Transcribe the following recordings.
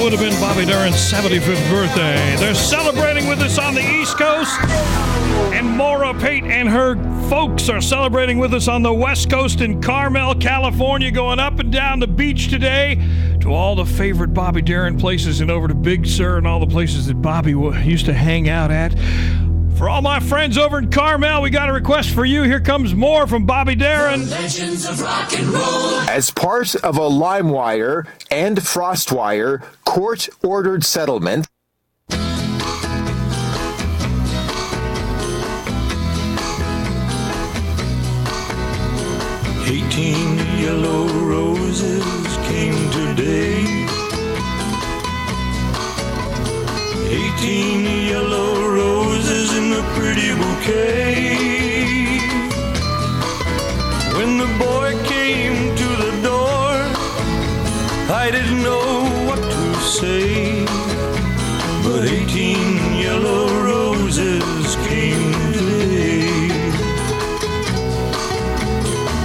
would have been Bobby Darin's 75th birthday. They're celebrating with us on the East Coast. And Maura Pate and her folks are celebrating with us on the West Coast in Carmel, California, going up and down the beach today to all the favorite Bobby Darin places and over to Big Sur and all the places that Bobby used to hang out at. For all my friends over in Carmel, we got a request for you. Here comes more from Bobby Darin. The legends of rock and roll. As part of a LimeWire and FrostWire court-ordered settlement, 18 yellow roses came today. 18 yellow roses in a pretty bouquet. When the boy came to the door, I didn't know what to say. But 18 yellow roses came today.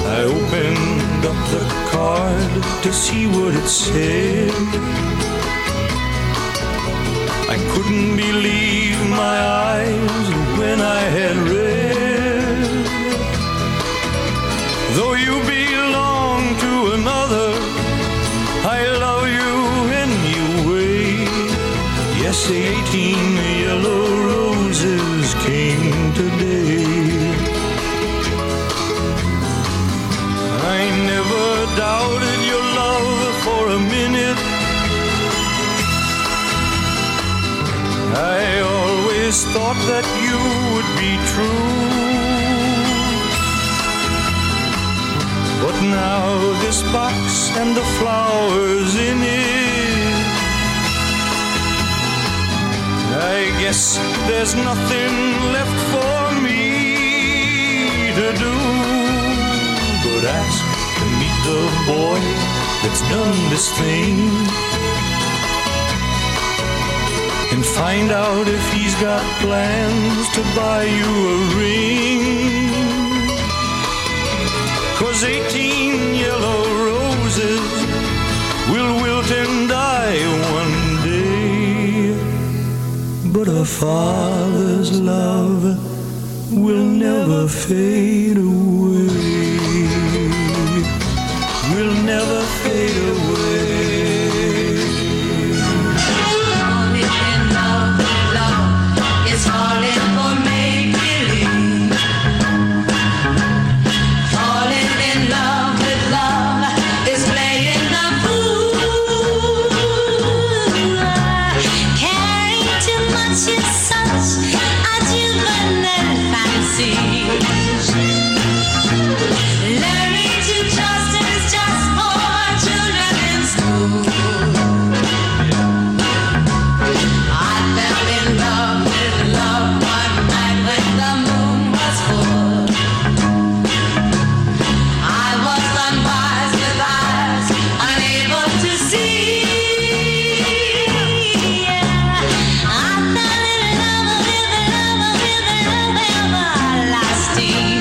I opened up the card to see what it said. I couldn't believe my eyes when I had read. Though you belong to another, I love you anyway. Yes, 18 yellow roses came today. I never doubted your love for a minute. I always thought that you would be true. But now this box and the flowers in it, I guess there's nothing left for me to do but ask to meet the boy that's done this thing and find out if he's got plans to buy you a ring. 'Cause 18 yellow roses will wilt and die one day, but a father's love will never fade away. Will never fade away. Falling in love with love is falling for make-believe. Falling in love with love is playing the fool. Caring too much is such a juvenile fancy. Learning to trust is just for children in school. I fell in love with love one night when the moon was full. I was unwise with eyes unable to see. I fell in love with love everlasting.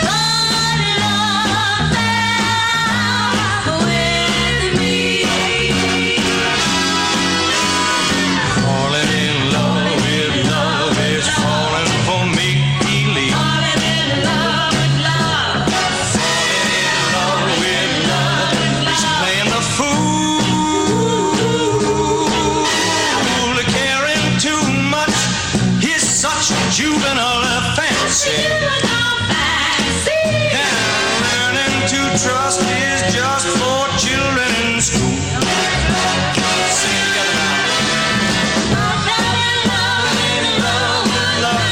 God love fell with me. Falling in love with love is falling for make-believe. Falling in love with love. Falling in love with love is playing the fool. Caring too much is such juvenile fancy. And learning to trust is just for children in school. Sing it together now. Falling in love with love.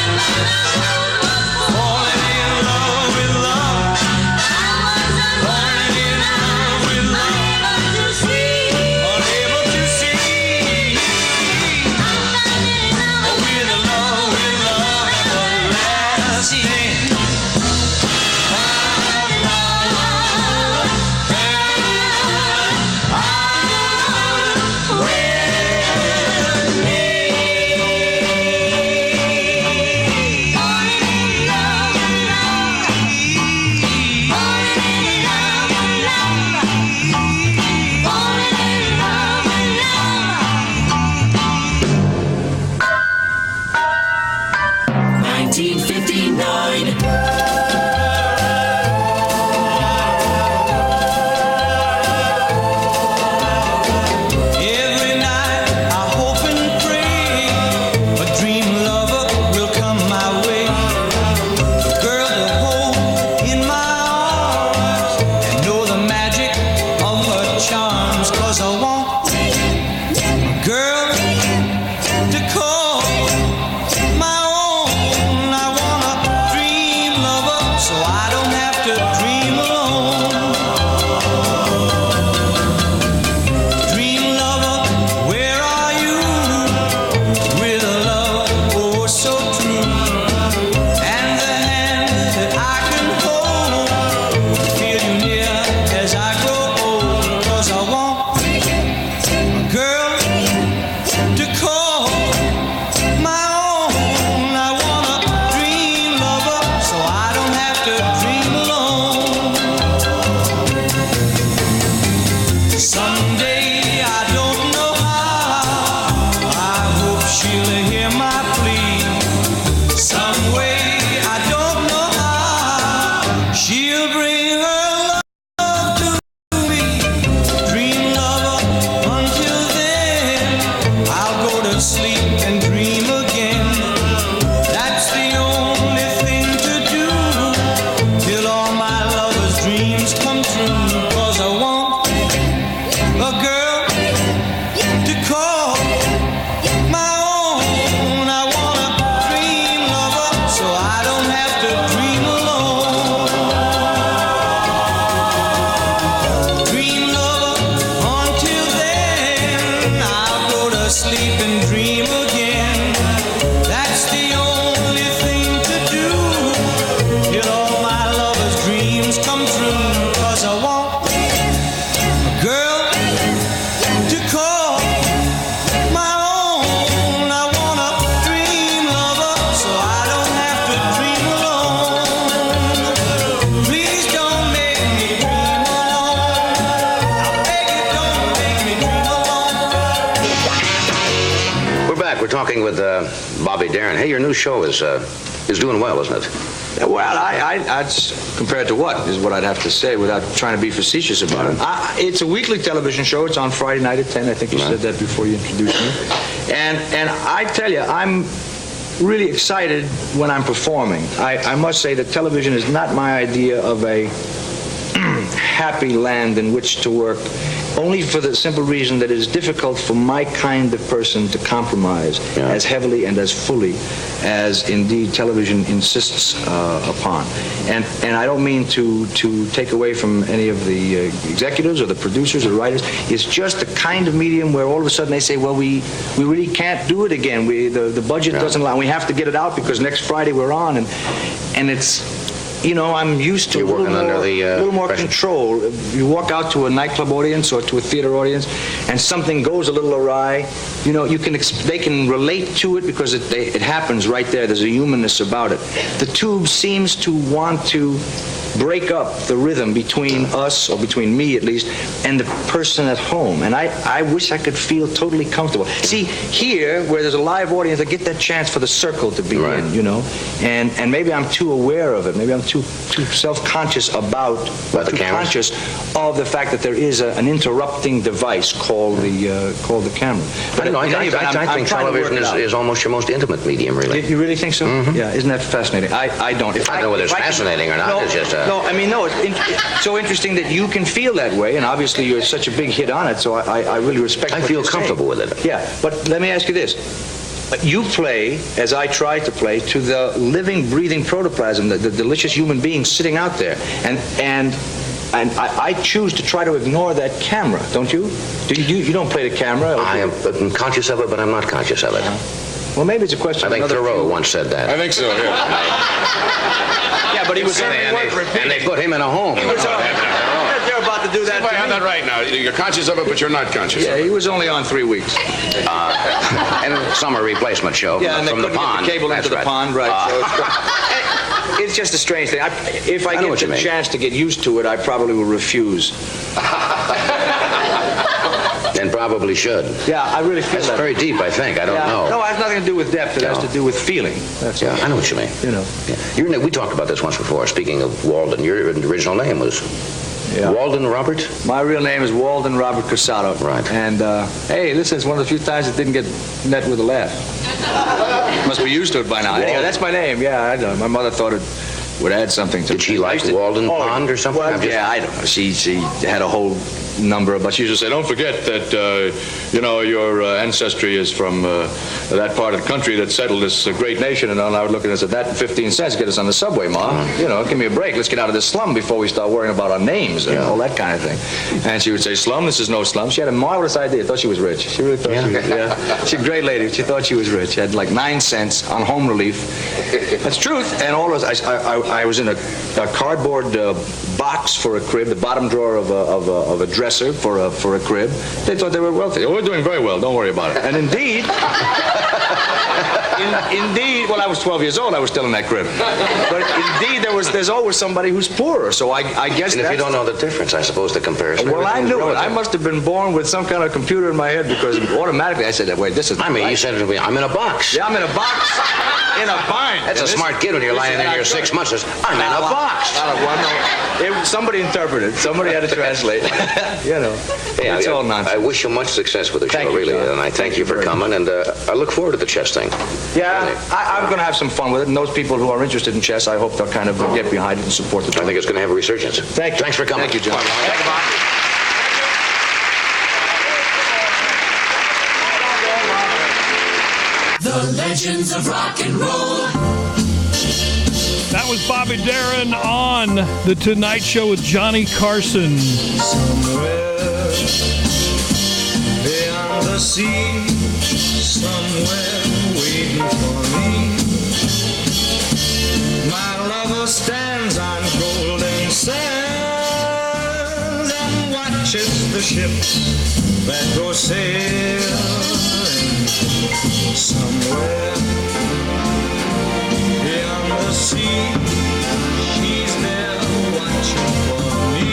Falling in love with love. Unable to see. With love everlasting. 1959. Every night I hope and pray a dream lover will come my way. A girl to hold in my arms and know the magic of her charms. 'Cause I want a girl to call my own. I want a dream lover so I don't have to dream alone. Dream lover, where are you? With a love oh so true, and the hand that I can hold, feel you near as I grow old. 'Cause I want a girl to call my own. I want a dream lover so I don't have to dream alone. Someday, I don't know how, I hope she'll hear my plea. Some way, I don't know how, she'll bring her love to me. Dream lover, until then, I'll go to sleep and dream again. That's the only thing to do, till all my lover's dreams come true. 'Cause I want a girl to call my own. I want a dream lover so I don't have to dream alone. Dream lover, until then, I'll go to sleep and dream again. That's the only thing to do, till all my lover's dreams come true. 'Cause I want a girl to call my own. I want a dream lover so I don't have to dream alone. Please don't make me dream alone. I beg you, don't make me dream alone. We're back. We're talking with Bobby Darin. Hey, your new show is doing well, isn't it? Well, I'd compared to what is what I'd have to say without trying to be facetious about it. It's a weekly television show. It's on Friday night at 10. I think you said that before you introduced me. And I tell you, I'm really excited when I'm performing. I must say that television is not my idea of a happy land in which to work, only for the simple reason that it is difficult for my kind of person to compromise as heavily and as fully as indeed television insists upon. And I don't mean to take away from any of the executives or the producers or writers. It's just the kind of medium where all of a sudden they say, well, we really can't do it again. The budget doesn't allow. We have to get it out because next Friday we're on, and it's. You know, I'm used to a little more control. You walk out to a nightclub audience or to a theater audience, and something goes a little awry. You know, they can relate to it because it happens right there. There's a humanness about it. The tube seems to want to break up the rhythm between us, or between me at least, and the person at home. And I wish I could feel totally comfortable. See, here, where there's a live audience, I get that chance for the circle to begin, you know? And maybe I'm too aware of it. Maybe I'm too self-conscious about conscious of the fact that there is an interrupting device called the camera. But I think television is almost your most intimate medium, really. You really think so? Mm-hmm. Yeah, isn't that fascinating? I don't. I don't know whether it's fascinating or not. It's just no, I mean, no, it's so interesting that you can feel that way, and obviously you're such a big hit on it, so I really respect I feel comfortable with it. Yeah, but let me ask you this. You play, as I try to play, to the living, breathing protoplasm, the delicious human being sitting out there. And I choose to try to ignore that camera, don't you? You don't play the camera? I am conscious of it, but I'm not conscious of it. Well, maybe it's a question I think Thoreau once said that. I think so, yeah. Yeah, but he was and they put him in a home. They're about to do that. I have that right now. You're conscious of it, but you're not conscious of it. Yeah, he was only on 3 weeks. And a summer replacement show from the pond. Get the cable into the pond, right. So it's just a strange thing. If I get the chance to get used to it, I probably will refuse. And probably should. Yeah, I really feel That's that. very deep, I think. I don't know. No, it has nothing to do with depth. It has to do with feeling. That's Yeah, all. I know what you mean. You know. Yeah. We talked about this once before. Speaking of Walden, your original name was Walden Robert? My real name is Walden Robert Casado. Right. And, hey, listen, it's one of the few times it didn't get met with a laugh. Must be used to it by now. Anyway, that's my name. Yeah, I know. My mother thought it would add something to it. Did she like Walden Pond or something? Well, yeah, I don't know. She had a whole number of, but she used to say, don't forget that, your ancestry is from that part of the country that settled this great nation. And I would look at us at that, 15 cents, get us on the subway, Ma. Give me a break. Let's get out of this slum before we start worrying about our names and all that kind of thing. And she would say, slum, this is no slum. She had a marvelous idea. Thought she was rich. She really thought she was rich. She's a great lady. She thought she was rich. She had like 9 cents on home relief. That's truth. And all of us, I was in a cardboard box for a crib, the bottom drawer of a dresser for a crib. They thought they were wealthy. Oh, we're doing very well. Don't worry about it. And indeed, well, I was 12 years old. I was still in that crib. But indeed, there's always somebody who's poorer. So I guess. And if you don't know the difference, I suppose the comparison. Well, I knew it. relative. I must have been born with some kind of computer in my head because automatically I said, wait, this is. I mean, right. you said it to me. I'm in a box. Yeah, I'm in a box. In a bind. That's a smart kid when you're lying in here 6 months. Says, I'm in a box. Somebody interpreted. Somebody had to translate. Yeah, It's all nonsense. I wish you much success with the Thank show, you, really, John. and I thank you for coming, and I look forward to the chess thing. Yeah, Really. I'm going to have some fun with it, and those people who are interested in chess, I hope they'll kind of get behind it and support the I think it's going to have a resurgence. Thank you. Thanks for coming. Thank you, John. Thank you, Bob. The legends of rock and roll. That was Bobby Darin on The Tonight Show with Johnny Carson. Somewhere beyond the sea, somewhere waiting for me, my lover stands on golden sands and watches the ships that go sailing. Somewhere beyond the sea, she's there watching for me.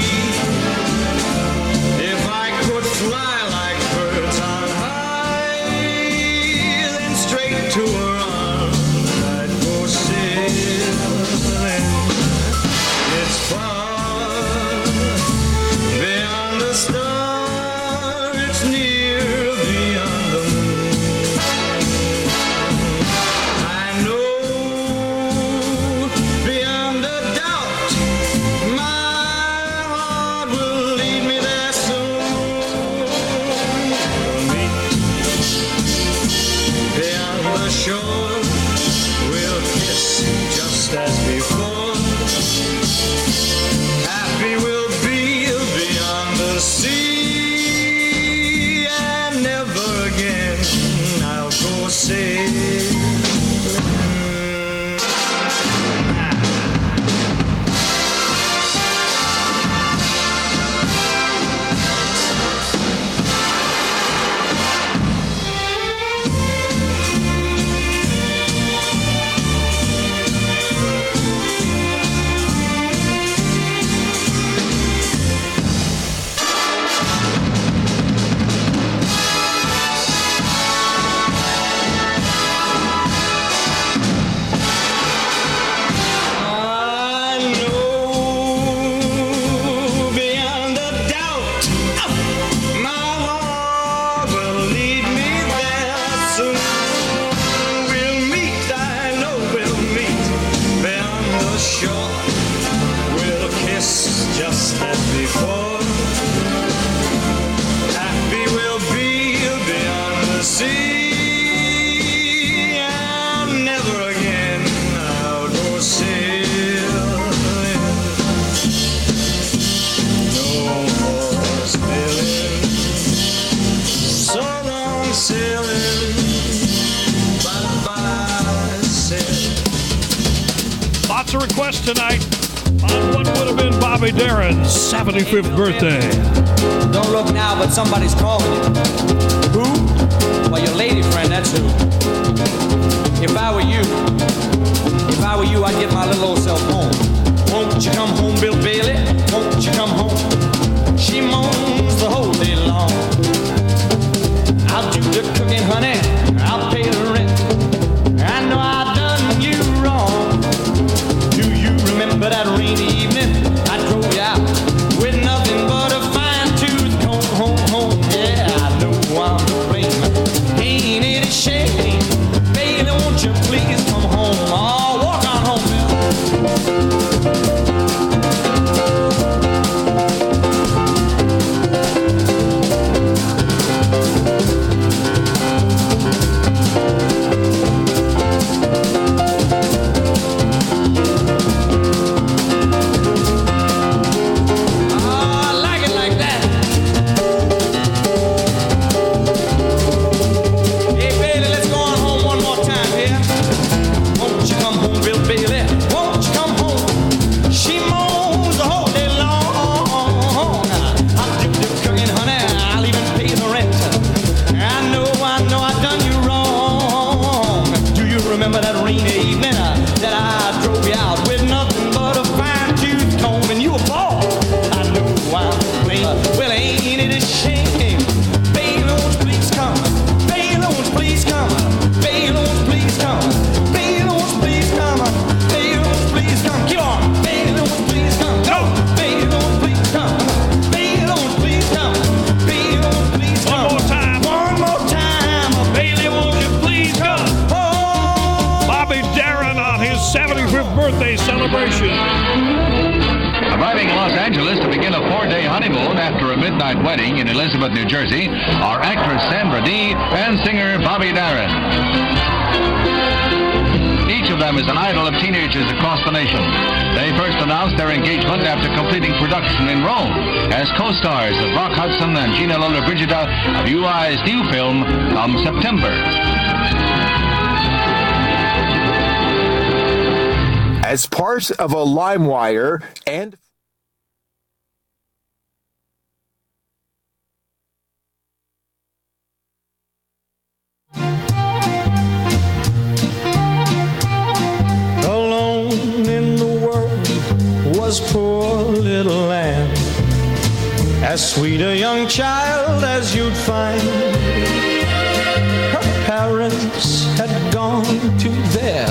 If I could fly like birds on high, then straight to her arms I'd go sailing. It's far beyond the star, it's near beyond the moon. I know beyond a doubt my heart will lead me there soon. We'll meet beyond the shore, we'll kiss just as before. Happy we'll be beyond the sea, and never again I'll go sailing. I know beyond a doubt my heart will lead me there soon. We'll meet, I know we'll meet beyond the shore. We'll kiss just as before. Happy we'll be beyond the sea, and never again I'll go sailing. No more spilling, so long sailing, bye-bye sailing. Lots of requests tonight on what would have been Bobby Darin's 75th birthday. Don't look now, but somebody's calling you. Who? Well, your lady friend, that's who. If I were you, I'd get my little old self home. Won't you come home, Bill Bailey? Won't you come home? She moans the whole day long. 75th birthday celebration. Arriving in Los Angeles to begin a 4-day honeymoon after a midnight wedding in Elizabeth, New Jersey, are actress Sandra Dee and singer Bobby Darin. Each of them is an idol of teenagers across the nation. They first announced their engagement after completing production in Rome as co-stars of Rock Hudson and Gina Lollobrigida of UI's new film, Come September. As part of a LimeWire and Alone in the world was poor little lamb, as sweet a young child as you'd find. Her parents had gone to their